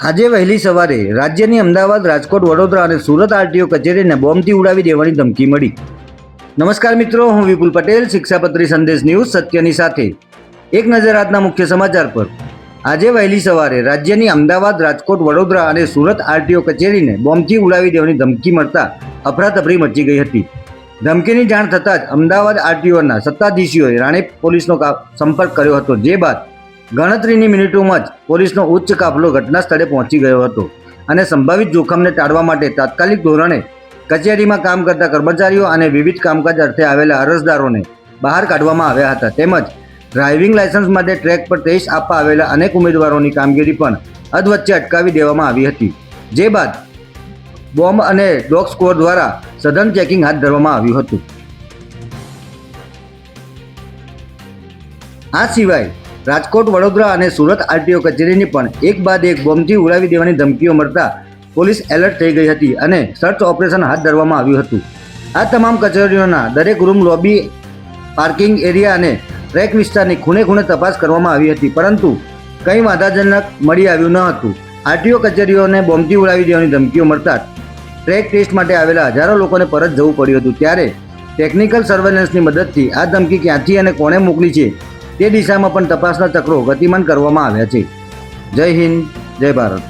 આજે વહેલી સવારે રાજ્યની અમદાવાદ, રાજકોટ, વડોદરા અને સુરત આરટીઓ કચેરીને બોમ્બથી ઉડાવી દેવાની ધમકી મળી. નમસ્કાર મિત્રો, હું વિપુલ પટેલ, શિક્ષાપત્રી સંદેશ ન્યૂઝ સત્યની સાથે. એક નજર આજના મુખ્ય સમાચાર પર. આજે વહેલી સવારે રાજ્યની અમદાવાદ, રાજકોટ, વડોદરા અને સુરત આરટીઓ કચેરીને બોમ્બથી ઉડાવી દેવાની ધમકી મળતા અફરાતફરી મચી ગઈ હતી. ધમકીની જાણ થતાં જ અમદાવાદ આરટીઓના સત્તાધીશોએ રાણીપ પોલીસનો સંપર્ક કર્યો હતો. જે બાદ ગણતરીની મિનિટોમાં જ પોલીસનો ઉચ્ચ કાફલો ઘટના સ્થળે પહોંચી ગયો હતો અને સંભવિત જોખમને ટાળવા માટે તાત્કાલિક ધોરણે કચેરીમાં કામ કરતા કર્મચારીઓ અને વિવિધ કામકાજ અર્થે આવેલા અરજદારોને બહાર કાઢવામાં આવ્યા હતા. તેમજ ડ્રાઇવિંગ લાયસન્સ માટે ટ્રેક પર ટેસ્ટ આપવા આવેલા અનેક ઉમેદવારોની કામગીરી પણ અધવચ્ચે અટકાવી દેવામાં આવી હતી. જે બાદ બોમ્બ અને ડોગ સ્ક્વોડ દ્વારા સઘન ચેકિંગ હાથ ધરવામાં આવ્યું હતું. આ સિવાય રાજકોટ, વડોદરા અને સુરત આરટીઓ કચેરીની પણ એક બાદ એક બોમ્બથી ઉડાવી દેવાની ધમકીઓ મળતા પોલીસ એલર્ટ થઈ ગઈ હતી અને સર્ચ ઓપરેશન હાથ ધરવામાં આવ્યું હતું. આ તમામ કચેરીઓના દરેક રૂમ, લોબી, પાર્કિંગ એરિયા અને ટ્રેક વિસ્તારની ખૂણે ખૂણે તપાસ કરવામાં આવી હતી, પરંતુ કંઈ વાંધાજનક મળી આવ્યું ન હતું. આરટીઓ કચેરીઓને બોમ્બથી ઉડાવી દેવાની ધમકીઓ મળતા ટ્રેક ટેસ્ટ માટે આવેલા હજારો લોકોને પરત જવું પડ્યું હતું. ત્યારે ટેકનિકલ સર્વેલન્સની મદદથી આ ધમકી ક્યાંથી અને કોણે મોકલી છે તે દિશામાં પણ તપાસના ચક્રો ગતિમાન કરવામાં આવ્યા છે. જય હિન્દ, જય ભારત.